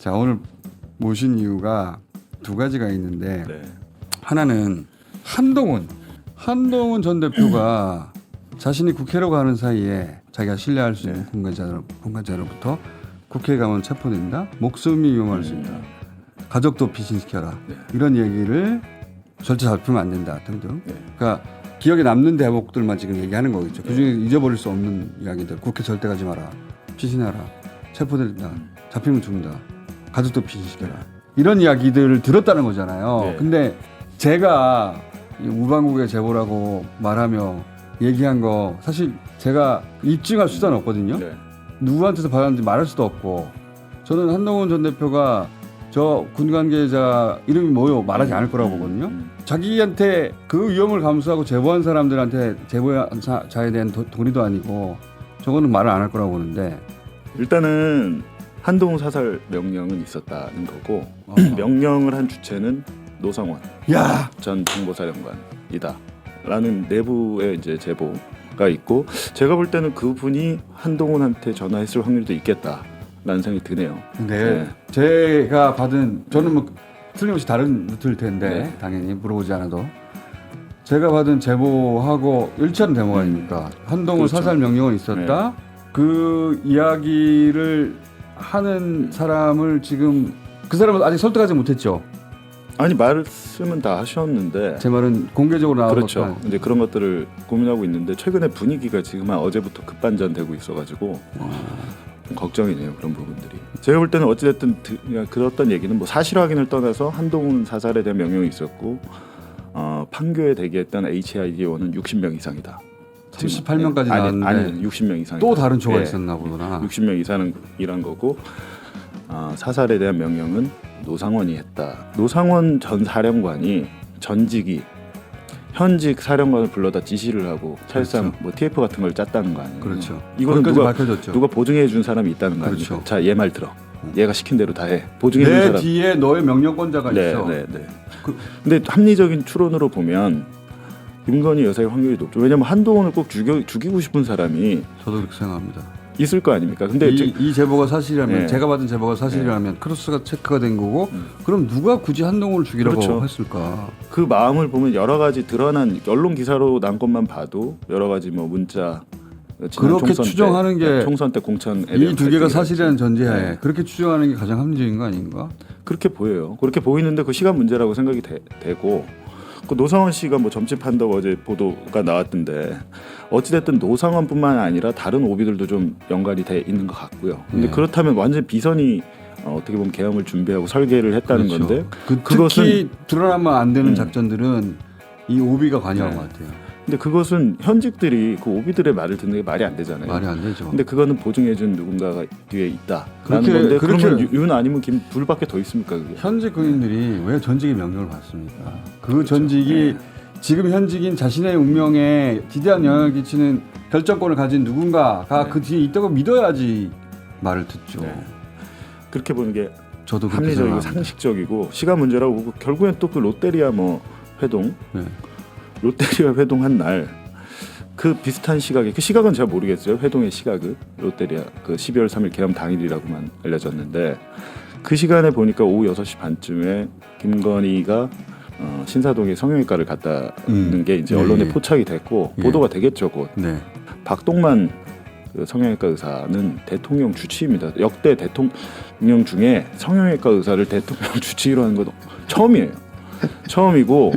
자, 오늘 모신 이유가 두 가지가 있는데 네. 하나는 한동훈 전 대표가 자신이 국회로 가는 사이에 자기가 신뢰할 수 있는 공간자로부터 국회에 가면 체포된다. 목숨이 위험할 수 있다. 가족도 피신시켜라. 네. 이런 얘기를 절대 잡히면 안 된다 등등. 네. 그러니까 기억에 남는 대목들만 지금 얘기하는 거겠죠. 그중에 잊어버릴 수 없는 이야기들. 국회 절대 가지 마라. 피신하라. 체포된다. 잡히면 죽는다. 가족도 피신시켜라. 이런 이야기들을 들었다는 거잖아요. 네. 근데 제가 이 우방국의 제보라고 말하며 얘기한 거 사실 제가 입증할 수단은 없거든요. 네. 누구한테서 받았는지 말할 수도 없고 저는 한동훈 전 대표가 저 군 관계자 이름이 뭐요 말하지 않을 거라고 보거든요. 자기한테 그 위험을 감수하고 제보한 사람들한테 제보자에 대한 도리도 아니고 저거는 말을 안 할 거라고 보는데 일단은 한동훈 사살 명령은 있었다는 거고 명령을 한 주체는 노성원 야 전 정보사령관이다 라는 내부의 이제 제보가 있고 제가 볼 때는 그분이 한동훈한테 전화했을 확률도 있겠다라는 생각이 드네요. 근데 제가 받은 저는 뭐 틀림없이 다른 루트일 텐데 당연히 물어보지 않아도 제가 받은 제보하고 일치하는 대목 아닙니까? 한동훈 그렇죠. 사살 명령은 있었다. 그 이야기를 하는 사람을 지금 그 사람은 아직 설득하지 못했죠. 아니 말씀은 다 하셨는데 제 말은 공개적으로 나왔던 그렇죠. 이제 그런 것들을 고민하고 있는데 최근에 분위기가 지금 한 어제부터 급반전되고 있어가지고 좀 걱정이네요 그런 부분들이. 제가 볼 때는 어찌됐든 그냥 들었던 얘기는 뭐 사실 확인을 떠나서 한동훈 사살에 대한 명령이 있었고 판교에 대기했던 HID1은 60명 이상이다. 38명까지 나왔는데 아니 60명 이상. 또 다른 초가 있었나 보구나. 60명 이상이란 거고 사살에 대한 명령은 노상원이 했다. 노상원 전 사령관이 전직이 현직 사령관을 불러다 지시를 하고 사실상 그렇죠. 뭐 TF 같은 걸 짰다는 거 아니에요. 그렇죠. 이거는 거기까지 누가 밝혀졌죠. 누가 보증해 준 사람이 있다는 거 그렇죠. 아니에요. 자, 얘 말 들어. 얘가 시킨 대로 다 해. 보증해 준 내 사람. 뒤에 너의 명령권자가 있어. 네. 근데 합리적인 추론으로 보면 김건희 여사의 확률이 높죠. 왜냐면 한동훈을 꼭 죽이고 싶은 사람이 저도 그렇게 생각합니다. 있을 거 아닙니까? 근데 이 제보가 사실이라면 네. 제가 받은 제보가 사실이라면 크로스가 체크가 된 거고 그럼 누가 굳이 한동훈을 죽이라고 그렇죠. 했을까? 그 마음을 보면 여러 가지 드러난 언론 기사로 난 것만 봐도 여러 가지 뭐 문자 지난 그렇게 총선 추정하는 때, 게 총선 때 공천에 이 대한 두 개가 갈등이랄지. 사실이라는 전제하에 네. 그렇게 추정하는 게 가장 합리적인 거 아닌가? 그렇게 보여요. 그렇게 보이는데 그 시간 문제라고 생각이 되고 그 노상원 씨가 뭐 점집한다고 어제 보도가 나왔던데 어찌됐든 노상원뿐만 아니라 다른 오비들도 좀 연관이 돼 있는 것 같고요. 근데 그렇다면 완전 비선이 어떻게 보면 계엄을 준비하고 설계를 했다는 그렇죠. 건데 그것은 특히 드러나면 안 되는 작전들은 이 오비가 관여한 네. 것 같아요. 근데 그것은 현직들이 그 오비들의 말을 듣는 게 말이 안 되잖아요. 말이 안 되죠. 근데 그거는 보증해준 누군가가 뒤에 있다라는 그렇게- 건데 그렇게- 그러면 윤 아니면 김 둘밖에 더 있습니까 그게? 현직 군인들이 왜 전직의 명령을 받습니까? 그 그렇죠. 전직이 네. 지금 현직인 자신의 운명에 기대한 영향을 끼치는 결정권을 가진 누군가가 그 뒤에 있다고 믿어야지 말을 듣죠. 네. 그렇게 보는 게 저도 그렇게 합리적이고 생각합니다. 상식적이고 시간 문제라고 보고 결국엔 또 그 롯데리아 뭐 회동 네. 롯데리아 회동한 날 그 비슷한 시각에 그 시각은 제가 모르겠어요. 회동의 시각은 롯데리아 그 12월 3일 개엄 당일이라고만 알려졌는데 그 시간에 보니까 오후 6시 반쯤에 김건희가 신사동에 성형외과를 갔다는 게 이제 네. 언론에 포착이 됐고 예. 보도가 되겠죠 곧. 네. 박동만 그 성형외과 의사는 대통령 주치입니다. 역대 대통령 중에 성형외과 의사를 대통령 주치의로 하는 건 처음이에요. 처음이고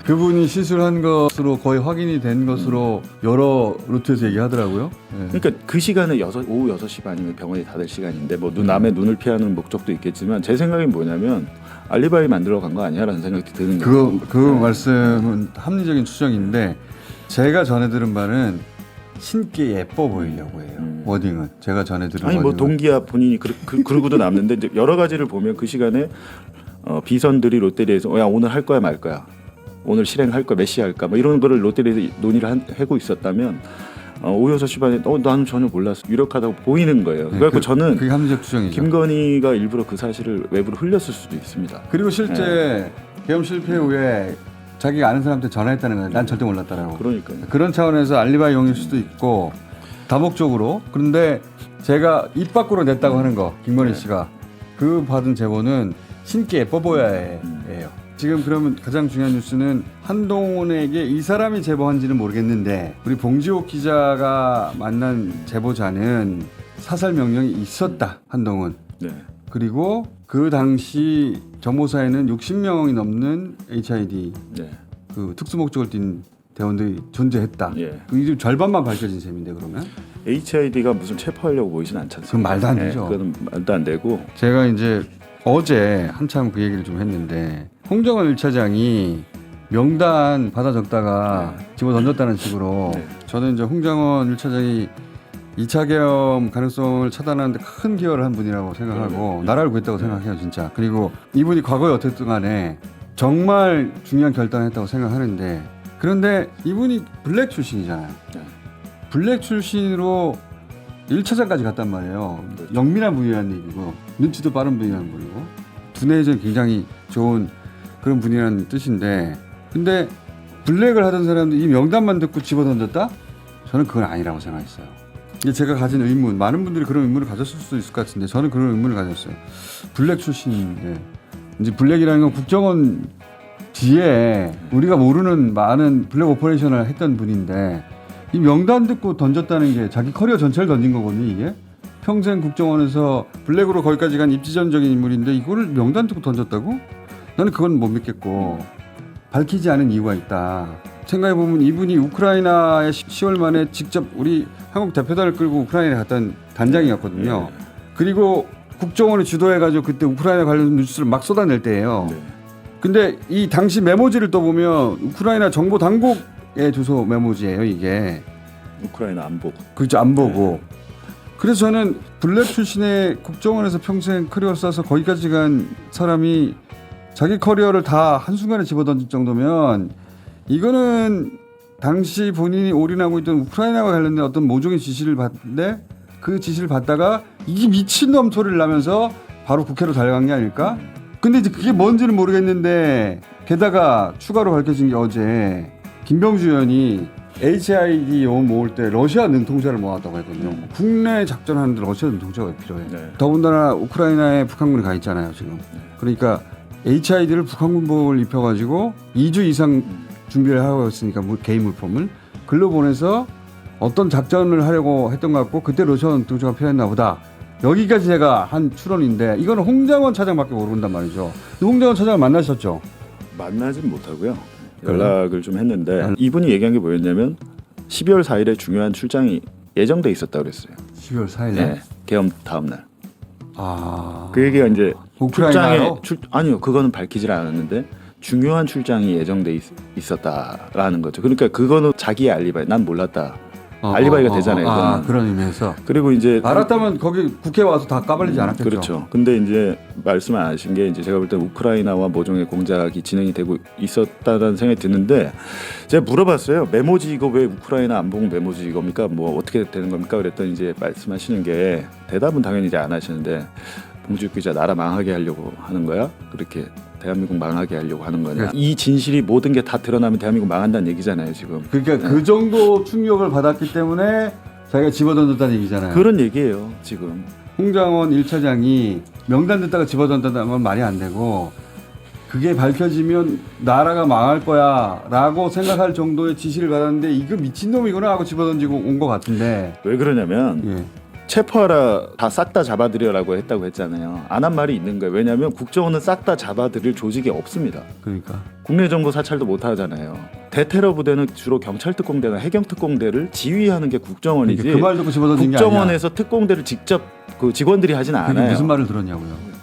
그분이 시술한 것으로 거의 확인이 된 것으로 여러 루트에서 얘기하더라고요. 네. 그러니까 그 시간에 오후 6시 반이면 병원이 닫을 시간인데 뭐 남의 눈을 피하는 목적도 있겠지만 제 생각은 뭐냐면 알리바이 만들어 간 거 아니야라는 생각이 드는 거예요. 그 말씀은 합리적인 추정인데 제가 전해 들은 바는 신께 예뻐 보이려고 해요. 워딩은 제가 전해 들은 아니 뭐 워딩은. 동기야 본인이 그러고도 남는데 이제 여러 가지를 보면 그 시간에 비선들이 롯데리아에서 야 오늘 할 거야 말 거야 오늘 실행할 거야 몇 시에 할까 뭐 이런 거를 롯데리아에서 논의를 하고 있었다면 오후 6시 반에 나는 전혀 몰랐어 유력하다고 보이는 거예요. 네, 그래서 저는 그게 합리적 추정이죠. 김건희가 일부러 그 사실을 외부로 흘렸을 수도 있습니다. 그리고 실제 계엄 실패 후에 자기가 아는 사람한테 전화했다는 거예요. 난 절대 몰랐다라고. 그러니까요. 그런 차원에서 알리바이용일 수도 있고 다목적으로. 그런데 제가 입 밖으로 냈다고 하는 거 김건희 씨가 그 받은 제보는 신기 예뻐 보여야 해요. 지금 그러면 가장 중요한 뉴스는 한동훈에게 이 사람이 제보한지는 모르겠는데 우리 봉지호 기자가 만난 제보자는 사살 명령이 있었다. 한동훈. 네. 그리고 그 당시 정보사에는 60명이 넘는 HID 네. 그 특수 목적을 띤 대원들이 존재했다. 예. 그 절반만 밝혀진 셈인데 그러면 HID가 무슨 체포하려고 보이진 않잖아요. 그건 말도 안 되죠. 그건 말도 안 되고. 제가 이제 어제 한참 그 얘기를 좀 했는데 홍정원 1차장이 명단 받아 적다가 집어 던졌다는 식으로 네. 저는 이제 홍정원 1차장이 2차 계엄 가능성을 차단하는데 큰 기여를 한 분이라고 생각하고 나라를 구했다고 생각해요 진짜. 그리고 이분이 과거에 어쨌든 간에 정말 중요한 결단을 했다고 생각하는데 그런데 이분이 블랙 출신이잖아요. 네. 블랙 출신으로 1차장까지 갔단 말이에요. 그렇죠. 영민한 분이라는 얘기고 눈치도 빠른 분이라는 분이고 두뇌에전 굉장히 좋은 그런 분이라는 뜻인데 근데 블랙을 하던 사람들이 이 명단만 듣고 집어던졌다? 저는 그건 아니라고 생각했어요. 이게 제가 가진 의문, 많은 분들이 그런 의문을 가졌을 수도 있을 것 같은데 저는 그런 의문을 가졌어요. 블랙 출신인데 이제 블랙이라는 건 국정원 뒤에 우리가 모르는 많은 블랙 오퍼레이션을 했던 분인데 이 명단 듣고 던졌다는 게 자기 커리어 전체를 던진 거거든요. 이게 평생 국정원에서 블랙으로 거기까지 간 입지전적인 인물인데 이거를 명단 듣고 던졌다고? 나는 그건 못 믿겠고 밝히지 않은 이유가 있다. 생각해보면 이분이 우크라이나에 10월 만에 직접 우리 한국 대표단을 끌고 우크라이나에 갔던 단장이었거든요. 네. 그리고 국정원이 주도해가지고 그때 우크라이나 관련 뉴스를 막 쏟아낼 때예요. 네. 근데 이 당시 메모지를 떠보면 우크라이나 정보 당국의 주소 메모지예요 이게. 우크라이나 안보. 그죠 안 보고. 그래서 저는 블랙 출신의 국정원에서 평생 커리어를 쌓아서 거기까지 간 사람이 자기 커리어를 다 한순간에 집어던질 정도면 이거는 당시 본인이 올인하고 있던 우크라이나와 관련된 어떤 모종의 지시를 받는데 그 지시를 받다가 이 미친놈 소리를 나면서 바로 국회로 달려간 게 아닐까? 근데 이제 그게 뭔지는 모르겠는데 게다가 추가로 밝혀진 게 어제 김병주 의원이 HID 요원 모을 때 러시아 능통자를 모았다고 했거든요. 국내 작전하는데 러시아 능통자가 왜 필요해? 네. 더군다나 우크라이나에 북한군이 가 있잖아요 지금. 그러니까 HID를 북한군복을 입혀가지고 2주 이상 준비를 하고 있으니까 개인 물품을 글로 보내서 어떤 작전을 하려고 했던 것 같고 그때 러시아 능통자가 필요했나 보다. 여기까지 제가 한 추론인데 이거는 홍장원 차장밖에 모른단 말이죠. 홍장원 차장을 만나셨죠? 만나진 못하고요. 연락을 좀 했는데 이분이 얘기한 게 뭐였냐면 12월 4일에 중요한 출장이 예정돼 있었다고 그랬어요. 12월 4일에? 네. 계엄 다음 날. 아. 그 얘기가 이제 우크라이나로? 아니요. 그거는 밝히질 않았는데 중요한 출장이 예정돼 있었다라는 거죠. 그러니까 그거는 자기의 알리바이. 난 몰랐다. 알리바이가 되잖아요. 아, 그거는. 그런 의미에서. 그리고 이제 알았다면 거기 국회 와서 다 까발리지 않았겠죠. 그렇죠. 근데 이제 말씀 안 하신 게 이제 제가 볼 때 우크라이나와 모종의 공작이 진행이 되고 있었다는 생각이 드는데 제가 물어봤어요. 메모지 이거 왜 우크라이나 안보국 메모지 이겁니까? 뭐 어떻게 되는 겁니까? 그랬더니 이제 말씀하시는 게 대답은 당연히 이제 안 하시는데 봉지욱 기자 나라 망하게 하려고 하는 거야? 그렇게 대한민국 망하게 하려고 하는 거냐? 이 진실이 모든 게 다 드러나면 대한민국 망한다는 얘기잖아요, 지금. 그러니까 그 정도 충격을 받았기 때문에 자기가 집어던졌다는 얘기잖아요. 그런 얘기예요, 지금. 홍장원 1차장이 명단 듣다가 집어던졌다는 건 말이 안 되고 그게 밝혀지면 나라가 망할 거야 라고 생각할 정도의 지시를 받았는데 이거 미친놈이구나 하고 집어던지고 온 것 같은데 왜 그러냐면 예. 체포하라 다 싹 다 잡아들여라고 했다고 했잖아요. 안 한 말이 있는 거예요. 왜냐하면 국정원은 싹 다 잡아들일 조직이 없습니다. 그러니까 국내 정보 사찰도 못 하잖아요. 대테러 부대는 주로 경찰 특공대나 해경 특공대를 지휘하는 게 국정원이지. 그러니까 그 말 듣고 집어던진 게 아니야. 국정원에서 특공대를 직접 그 직원들이 하진 그게 않아요. 무슨 말을 들었냐고요.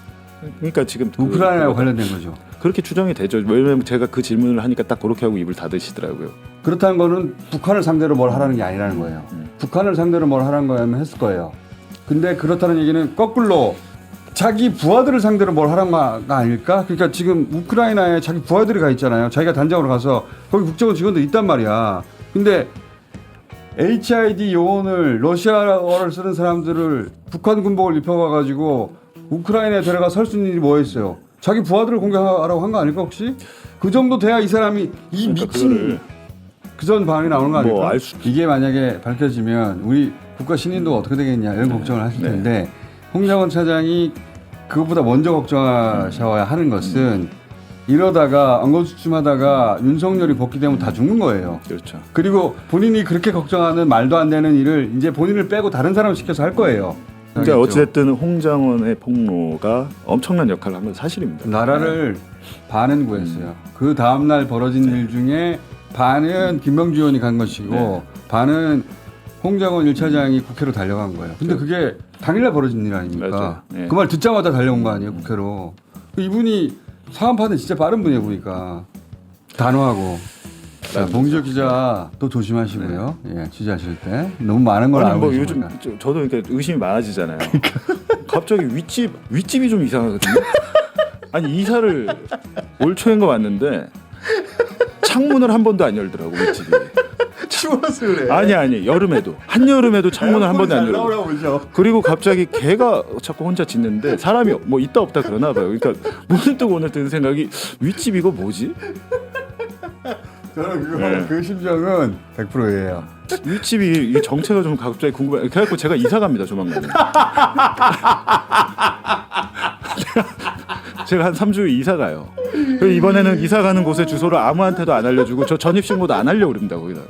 그러니까 지금 우크라이나와 관련된 거죠. 그렇게 추정이 되죠. 왜냐하면 제가 그 질문을 하니까 딱 그렇게 하고 입을 닫으시더라고요. 그렇다는 거는 북한을 상대로 뭘 하라는 게 아니라는 거예요. 북한을 상대로 뭘 하라는 거면 했을 거예요. 근데 그렇다는 얘기는 거꾸로 자기 부하들을 상대로 뭘 하라는 거 아닐까? 그러니까 지금 우크라이나에 자기 부하들이 가 있잖아요. 자기가 단장으로 가서 거기 국정원 직원들 있단 말이야. 근데 HID 요원을 러시아어를 쓰는 사람들을 북한 군복을 입혀가지고 우크라이나에 데려가 설 수 있는 일이 뭐였어요? 자기 부하들을 공격하라고 한 거 아닐까 혹시? 그 정도 돼야 이 사람이 이 미친 그전 반응이 나오는 거 아닐까? 뭐 이게 만약에 밝혀지면 우리 국가 신인도가 어떻게 되겠냐 이런 걱정을 하실 텐데 홍장원 차장이 그것보다 먼저 걱정하셔야 하는 것은 이러다가 언검수춤하다가 윤석열이 복귀되면 다 죽는 거예요. 그렇죠. 그리고 본인이 그렇게 걱정하는 말도 안 되는 일을 이제 본인을 빼고 다른 사람을 시켜서 할 거예요. 그러니까 어찌됐든 홍장원의 폭로가 엄청난 역할을 한 건 사실입니다. 나라를 반은 구했어요. 그 다음 날 벌어진 일 중에 반은 김명주 의원이 간 것이고 반은 홍장원 1차장이 국회로 달려간 거예요. 근데 그게 당일날 벌어진 일 아닙니까? 맞아요. 네. 그 말 듣자마자 달려온 거 아니에요, 국회로. 이분이 상황 판단 진짜 빠른 분이에요, 보니까. 단호하고. 자, 봉지혁 기자 또 조심하시고요. 예, 취재하실 때 너무 많은 걸 아니 알고 뭐 계십니다. 요즘 저도 이렇게 의심이 많아지잖아요. 갑자기 윗집이 좀 이상하거든요. 아니 이사를 올 초인 거 맞는데 창문을 한 번도 안 열더라고 윗집이. 추워서 그래. 아니 여름에도 한여름에도 창문을 한 번도 안 열고. 그리고 갑자기 개가 자꾸 혼자 짖는데 사람이 뭐 있다 없다 그러나 봐요. 그러니까 문득 오늘 드는 생각이 윗집 이거 뭐지? 저는 네. 그 심정은 100%예요. 윗집이 이 정체가 좀 갑자기 궁금해. 그래갖고 제가 이사 갑니다 조만간에. 제가 한 3주 후에 이사 가요. 그리고 이번에는 이사 가는 곳의 주소를 아무한테도 안 알려주고 저 전입신고도 안 하려고 그럽니다 거기다가.